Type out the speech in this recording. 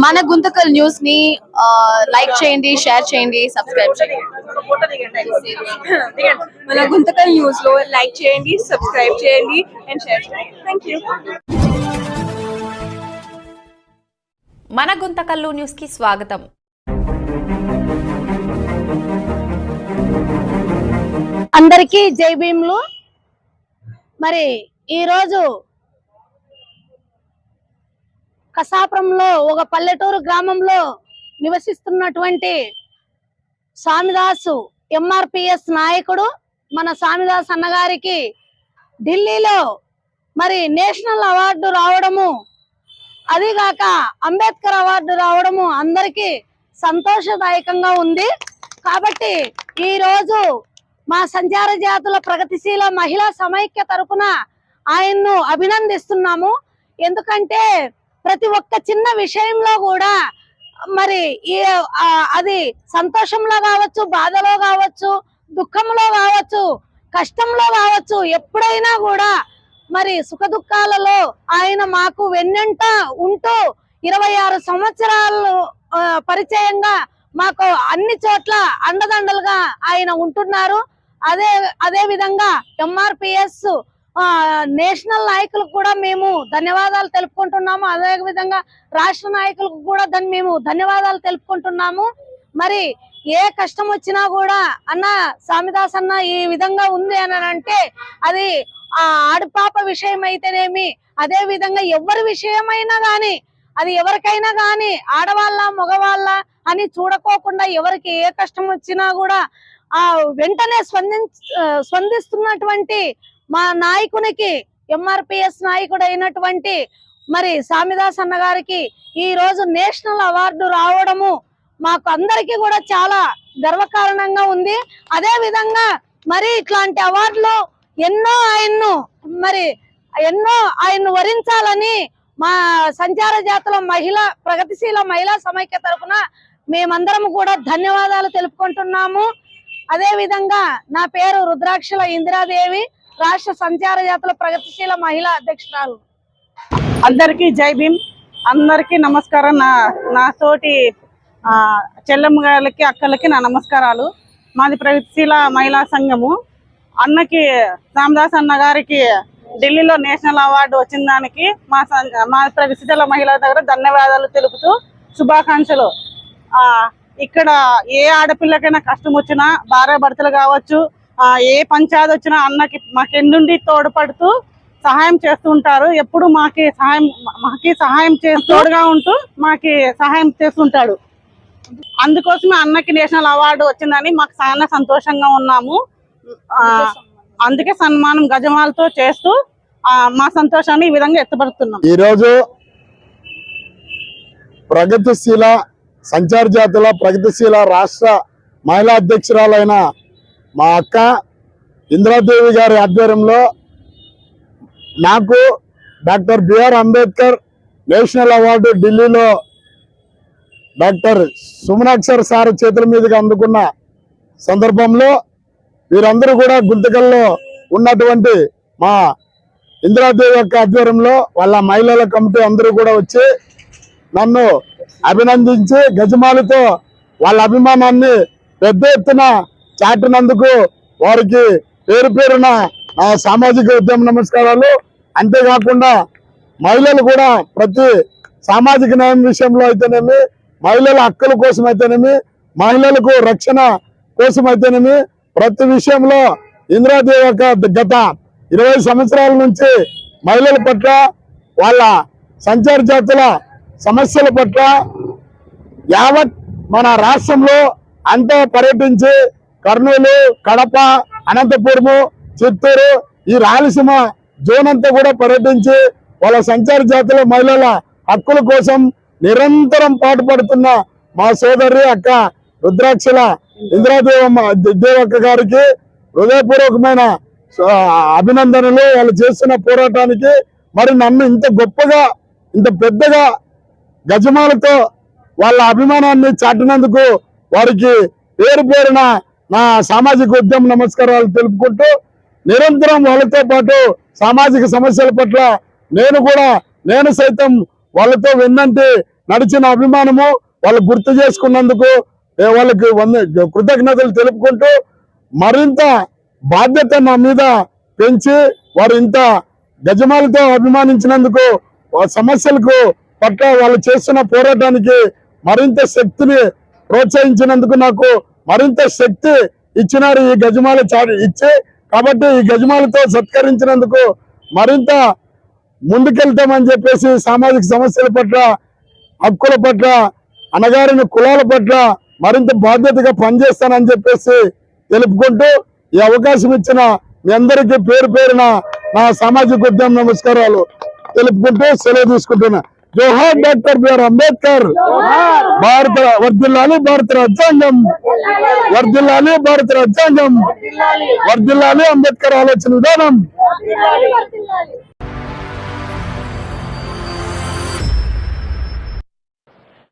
మన గుంతకల్ న్యూస్ ని లైక్ చేయండి, షేర్ చేయండి, సబ్స్క్రైబ్ చేయండి. మన గుంతకల్ న్యూస్ లో లైక్ చేయండి, సబ్స్క్రైబ్ చేయండి అండ్ షేర్ చేయండి. థాంక్యూ. మన గుంతకల్లు న్యూస్ కి స్వాగతం. అందరికీ జై భీమ్లు. మరి ఈరోజు కసాపురంలో ఒక పల్లెటూరు గ్రామంలో నివసిస్తున్నటువంటి స్వామిదాసు ఎంఆర్పిఎస్ నాయకుడు మన స్వామిదాస్ అన్నగారికి ఢిల్లీలో మరి నేషనల్ అవార్డు రావడము, అదిగాక అంబేద్కర్ అవార్డు రావడము అందరికీ సంతోషదాయకంగా ఉంది. కాబట్టి ఈరోజు మా సంచార జాతుల ప్రగతిశీల మహిళా సమైక్య తరపున ఆయన్ను అభినందిస్తున్నాము. ఎందుకంటే ప్రతి ఒక్క చిన్న విషయంలో కూడా మరి అది సంతోషంలో కావచ్చు, బాధలో కావచ్చు, దుఃఖంలో కావచ్చు, కష్టంలో కావచ్చు, ఎప్పుడైనా కూడా మరి సుఖ దుఃఖాలలో ఆయన మాకు వెన్నంట ఉంటూ 26 సంవత్సరాలు పరిచయంగా మాకు అన్ని చోట్ల అండదండలుగా ఆయన ఉంటున్నారు. అదే విధంగా ఎంఆర్పిఎస్ నేషనల్ నాయకులకు కూడా మేము ధన్యవాదాలు తెలుపుకుంటున్నాము. అదే విధంగా రాష్ట్ర నాయకులకు కూడా మేము ధన్యవాదాలు తెలుపుకుంటున్నాము. మరి ఏ కష్టం వచ్చినా కూడా అన్న స్వామిదాస్ అన్న ఈ విధంగా ఉంది అని అంటే అది ఆ ఆడపాప విషయం అయితేనేమి, అదే విధంగా ఎవరి విషయమైనా గాని, అది ఎవరికైనా గాని, ఆడవాళ్ళ మగవాళ్ళ అని చూడకోకుండా ఎవరికి ఏ కష్టం వచ్చినా కూడా ఆ వెంటనే స్పందిస్తున్నటువంటి మా నాయకునికి, ఎంఆర్పిఎస్ నాయకుడు అయినటువంటి మరి స్వామిదాస్ అన్న గారికి ఈ రోజు నేషనల్ అవార్డు రావడము మాకు అందరికీ కూడా చాలా గర్వకారణంగా ఉంది. అదే విధంగా మరి ఇట్లాంటి అవార్డులు ఎన్నో ఆయన్ను వరించాలని మా సంచార జాతుల ప్రగతిశీల మహిళా సమైక్య తరపున మేమందరం కూడా ధన్యవాదాలు తెలుపుకుంటున్నాము. అదే విధంగా నా పేరు రుద్రాక్షల ఇందిరాదేవి, రాష్ట్ర సంచార జాతుల ప్రగతిశీల మహిళా అధ్యక్షురాలు. అందరికీ జై భీమ్. అందరికీ నమస్కారం. నా తోటి చెల్లెమ్మ గారికి, అక్కలకి నా నమస్కారాలు. మాది ప్రగతిశీల మహిళా సంఘము. అన్నకి రామదాస్ అన్న గారికి ఢిల్లీలో నేషనల్ అవార్డు వచ్చిన దానికి మా ప్రగతిశీల మహిళల దగ్గర ధన్యవాదాలు తెలుపుతూ శుభాకాంక్షలు. ఇక్కడ ఏ ఆడపిల్లకైనా కష్టం వచ్చినా, భార్య భర్తలు కావచ్చు, ఏ పంచాయతీ వచ్చినా అన్నకి మాకెందుండి తోడ్పడుతూ సహాయం చేస్తూ ఉంటారు. ఎప్పుడు మాకి సహాయం తోడుగా ఉంటూ మాకి సహాయం చేస్తుంటాడు. అందుకోసమే అన్నకి నేషనల్ అవార్డు వచ్చిందని మాకు చాలా సంతోషంగా ఉన్నాము. అందుకే సన్మానం గజమాలతో చేస్తూ మా సంతోషాన్ని ఈ విధంగా ఎత్తపడుతున్నాం. ఈరోజు ప్రగతిశీల సంచార జాతుల ప్రగతిశీల రాష్ట్ర మహిళా అధ్యక్షురాలైన మా అక్క ఇందిరాదేవి గారి ఆధ్వర్యంలో నాకు doctor B R Ambedkar national award ఢిల్లీలో డాక్టర్ సుమనాక్షర్ సార్ చేతుల మీదుగా అందుకున్న సందర్భంలో వీరందరూ కూడా గుంతకల్లో ఉన్నటువంటి మా ఇందిరాదేవి యొక్క ఆధ్వర్యంలో వాళ్ళ మహిళల కమిటీ అందరూ కూడా వచ్చి నన్ను అభినందించి గజమాలతో వాళ్ళ అభిమానాన్ని పెద్ద ఎత్తున చాటినందుకు వారికి పేరు పేరున సామాజిక ఉద్యమ నమస్కారాలు. అంతేకాకుండా మహిళలు కూడా ప్రతి సామాజిక న్యాయం విషయంలో అయితేనేమి, మహిళల హక్కుల కోసం అయితేనేమి, మహిళలకు రక్షణ కోసం అయితేనేమి, ప్రతి విషయంలో ఇందిరాదేవి యొక్క గత 20 సంవత్సరాల నుంచి మహిళల పట్ల, వాళ్ళ సంచార జాతుల సమస్యల పట్ల యావత్ మన రాష్ట్రంలో అంతా పర్యటించి కర్నూలు, కడప, అనంతపురము, చిత్తూరు, ఈ రాయలసీమ జోన్ అంతా కూడా పర్యటించి వాళ్ళ సంచార జాతుల మహిళల హక్కుల కోసం నిరంతరం పాటుపడుతున్న మా సోదరి అక్క రుద్రాక్షల ఇందిరాదేవక్క గారికి హృదయపూర్వకమైన అభినందనలు. వాళ్ళు చేస్తున్న పోరాటానికి మరి నన్ను ఇంత గొప్పగా, ఇంత పెద్దగా గజమాలతో వాళ్ళ అభిమానాన్ని చాటినందుకు వారికి పేరు పేరున నా సామాజిక ఉద్యమ నమస్కారాలు తెలుపుకుంటూ నిరంతరం వాళ్ళతో పాటు సామాజిక సమస్యల పట్ల నేను సైతం వాళ్ళతో వెన్నంటి నడిచిన అభిమానము వాళ్ళు గుర్తు చేసుకున్నందుకు వాళ్ళకి కృతజ్ఞతలు తెలుపుకుంటూ మరింత బాధ్యత నా మీద పెంచి వారు ఇంత గజమాలతో అభిమానించినందుకు సమస్యలకు పట్ల వాళ్ళు చేస్తున్న పోరాటానికి మరింత శక్తిని ప్రోత్సహించినందుకు నాకు మరింత శక్తి ఇచ్చినారు ఈ గజమాల ఇచ్చి. కాబట్టి ఈ గజమాలతో సత్కరించినందుకు మరింత ముందుకెళ్తామని చెప్పేసి సామాజిక సమస్యల పట్ల, హక్కుల పట్ల, అణగారిన కులాల పట్ల మరింత బాధ్యతగా పనిచేస్తానని చెప్పేసి తెలుపుకుంటూ ఈ అవకాశం ఇచ్చిన మీ అందరికీ పేరు పేరున నా సామాజిక ఉద్యమ నమస్కారాలు తెలుపుకుంటూ సెలవు తీసుకుంటున్నా. జోహార్ డాక్టర్ బిఆర్ అంబేద్కర్. వర్ధిల్లాలి భారత రాజ్యాంగం, వర్ధిల్లాలి భారత రాజ్యాంగం, వర్ధిల్లాలి అంబేద్కర్ ఆలోచన విధానం.